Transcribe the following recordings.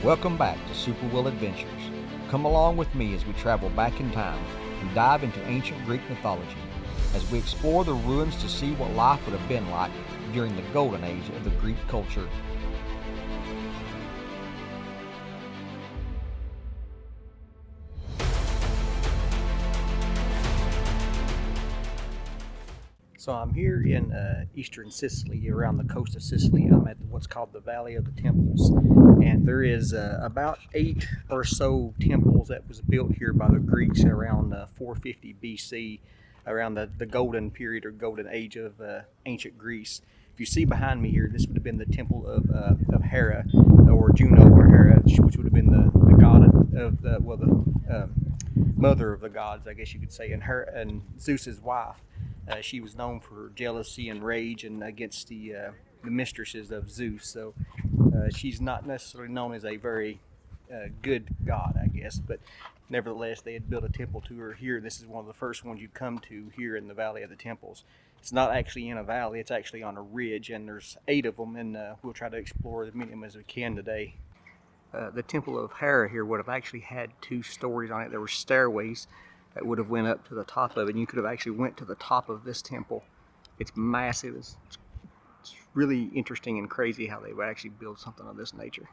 Welcome back to Super Will Adventures. Come along with me as we travel back in time and dive into ancient Greek mythology as we explore the ruins to see what life would have been like during the golden age of the Greek culture. So I'm here in eastern Sicily, around the coast of Sicily. I'm at what's called the Valley of the Temples, and there is about 8 or so temples that was built here by the Greeks around 450 BC, around the golden period or golden age of ancient Greece. If you see behind me here, this would have been the temple of Hera, or Juno, or Hera, which would have been the god of the mother of the gods, I guess you could say, and Zeus's wife. She was known for jealousy and rage and against the mistresses of Zeus. So she's not necessarily known as a very good god, I guess. But nevertheless, they had built a temple to her here. This is one of the first ones you come to here in the Valley of the Temples. It's not actually in a valley. It's actually on a ridge, and there's 8 of them, and we'll try to explore as many of them as we can today. The Temple of Hera here would have actually had 2 stories on it. There were stairways that would have went up to the top of it, and you could have actually went to the top of this temple. It's massive. It's really interesting and crazy how they would actually build something of this nature.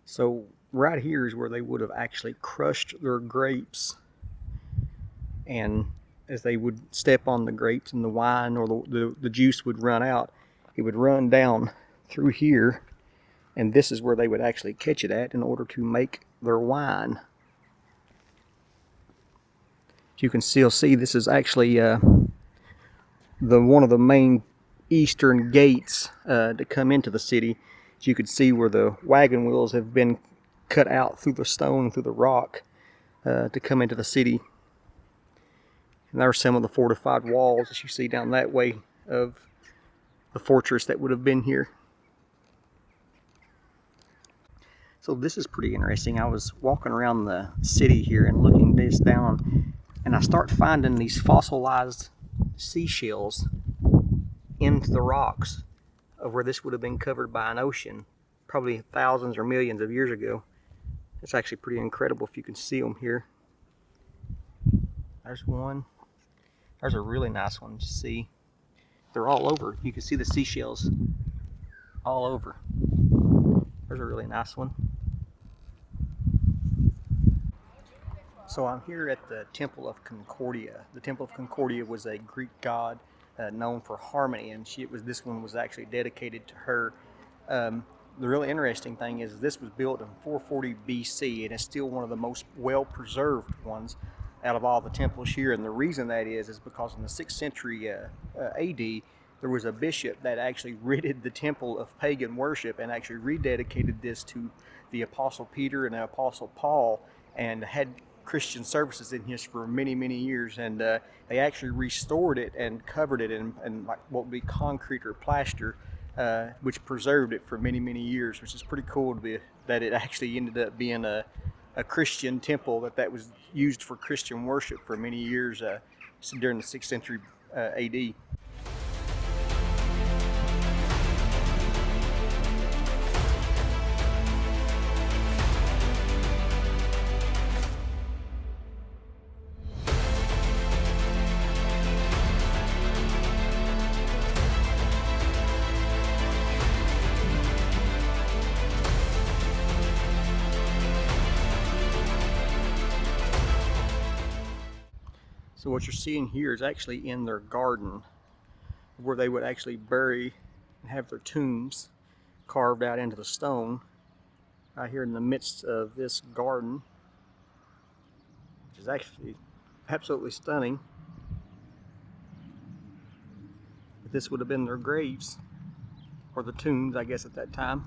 So right here is where they would have actually crushed their grapes, and as they would step on the grapes and the wine or the juice would run out, it would run down through here, and this is where they would actually catch it at in order to make their wine. As you can still see, this is actually one of the main eastern gates to come into the city. You could see where the wagon wheels have been cut out through the stone, through the rock, to come into the city. And there are some of the fortified walls that you see down that way of the fortress that would have been here. So this is pretty interesting. I was walking around the city here and looking this down, and I start finding these fossilized seashells into the rocks of where this would have been covered by an ocean, probably thousands or millions of years ago. It's actually pretty incredible if you can see them here. There's one. There's a really nice one to see. They're all over. You can see the seashells all over. There's a really nice one. So I'm here at the Temple of Concordia. The Temple of Concordia was a Greek god known for harmony, and this one was actually dedicated to her. The really interesting thing is this was built in 440 BC, and it's still one of the most well-preserved ones out of all the temples here. And the reason that is because in the 6th century AD, there was a bishop that actually ridded the temple of pagan worship and actually rededicated this to the Apostle Peter and the Apostle Paul, and had Christian services in here for many, many years. And they actually restored it and covered it in like what would be concrete or plaster, which preserved it for many, many years, which is pretty cool that it actually ended up being a Christian temple that was used for Christian worship for many years during the 6th century AD. So what you're seeing here is actually in their garden, where they would actually bury and have their tombs carved out into the stone, right here in the midst of this garden, which is actually absolutely stunning. But this would have been their graves, or the tombs, I guess, at that time.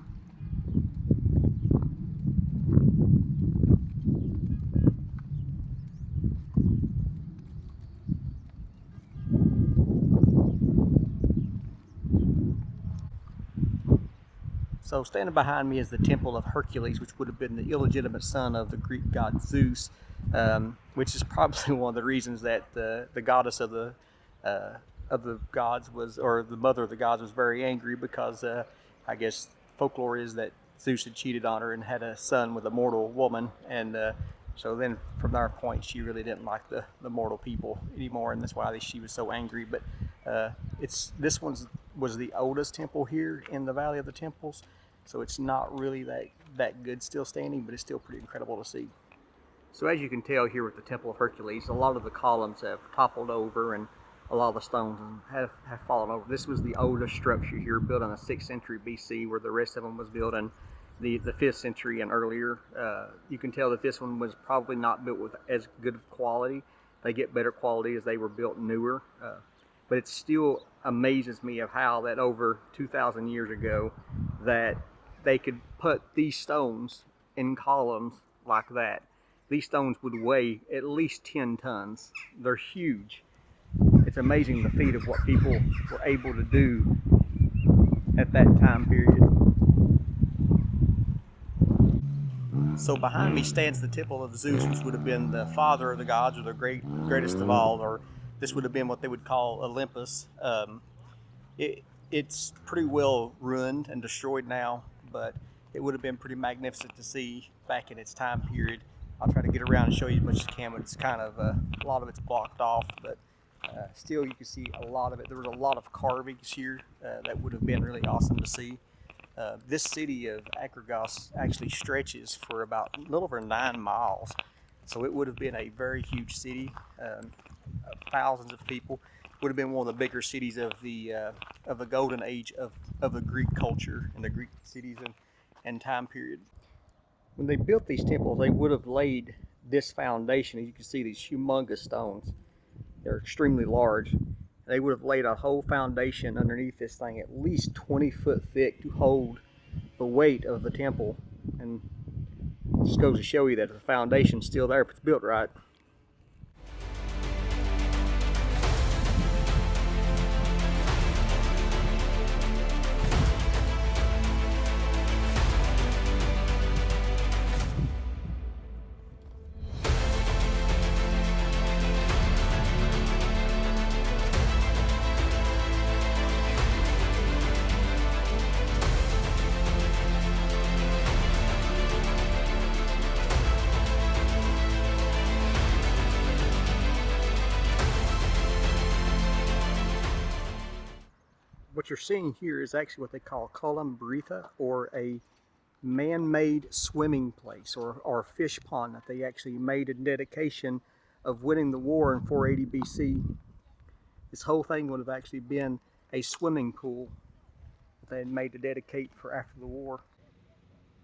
So standing behind me is the Temple of Hercules, which would have been the illegitimate son of the Greek god Zeus, which is probably one of the reasons that the goddess uh, of the gods was, or the mother of the gods was very angry, because I guess folklore is that Zeus had cheated on her and had a son with a mortal woman, and so then from that point she really didn't like the mortal people anymore, and that's why she was so angry. But this one's was the oldest temple here in the Valley of the Temples, so it's not really that good still standing, but it's still pretty incredible to see. So as you can tell here with the Temple of Hercules, a lot of the columns have toppled over, and a lot of the stones have fallen over. This was the oldest structure here, built in the 6th century BC, where the rest of them was built in the 5th century and earlier. You can tell that this one was probably not built with as good quality. They get better quality as they were built newer. But it still amazes me of how that over 2,000 years ago that they could put these stones in columns like that. These stones would weigh at least 10 tons. They're huge. It's amazing the feat of what people were able to do at that time period. So behind me stands the Temple of Zeus, which would have been the father of the gods, or the greatest of all, or this would have been what they would call Olympus. It's pretty well ruined and destroyed now, but it would have been pretty magnificent to see back in its time period. I'll try to get around and show you as much as I can, but it's kind of a lot of it's blocked off, but still you can see a lot of it. There was a lot of carvings here that would have been really awesome to see. This city of Agrigos actually stretches for about a little over 9 miles, so it would have been a very huge city, thousands of people. Would have been one of the bigger cities of the golden age of the Greek culture and the Greek cities and time period. When they built these temples, they would have laid this foundation. As you can see, these humongous stones. They're extremely large. They would have laid a whole foundation underneath this thing, at least 20 foot thick, to hold the weight of the temple. And it just goes to show you that the foundation's still there if it's built right. What you're seeing here is actually what they call column Bretha, or a man-made swimming place, or fish pond that they actually made in dedication of winning the war in 480 BC. This whole thing would have actually been a swimming pool that they had made to dedicate for after the war.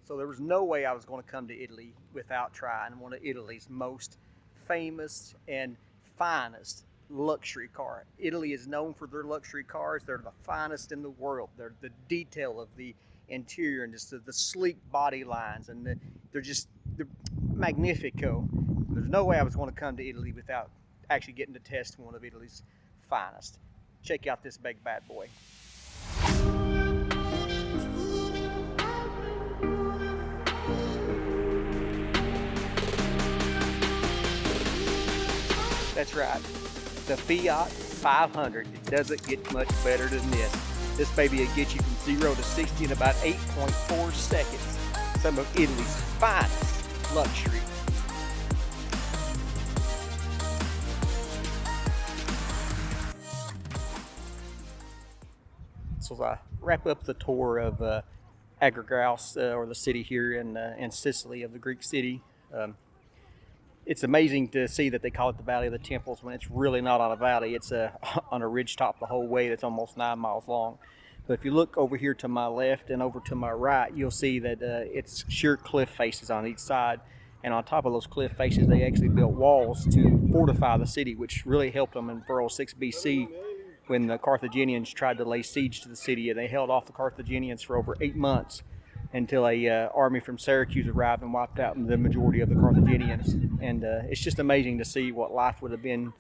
So there was no way I was going to come to Italy without trying one of Italy's most famous and finest luxury car. Italy is known for their luxury cars. They're the finest in the world. They're the detail of the interior and just the sleek body lines, and they're magnifico. There's no way I was going to come to Italy without actually getting to test one of Italy's finest. Check out this big bad boy. That's right, the Fiat 500. It doesn't get much better than this. This baby will get you from 0 to 60 in about 8.4 seconds. Some of Italy's finest luxury. So as I wrap up the tour of Agrigos, or the city here in Sicily, of the Greek city, it's amazing to see that they call it the Valley of the Temples when it's really not on a valley. It's on a ridge top the whole way that's almost 9 miles long. But if you look over here to my left and over to my right, you'll see that it's sheer cliff faces on each side. And on top of those cliff faces, they actually built walls to fortify the city, which really helped them in 406 BC when the Carthaginians tried to lay siege to the city. And they held off the Carthaginians for over 8 months until a army from Syracuse arrived and wiped out the majority of the Carthaginians. And it's just amazing to see what life would have been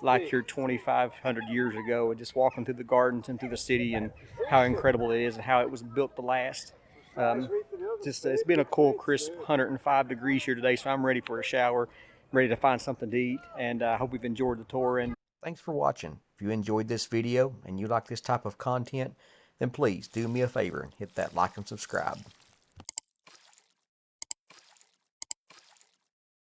like here 2,500 years ago, and just walking through the gardens and through the city, and how incredible it is and how it was built to last. Just it's been a cool, crisp 105 degrees here today, so I'm ready for a shower, ready to find something to eat, and I hope you've enjoyed the tour. And thanks for watching. If you enjoyed this video and you like this type of content, then please do me a favor and hit that like and subscribe.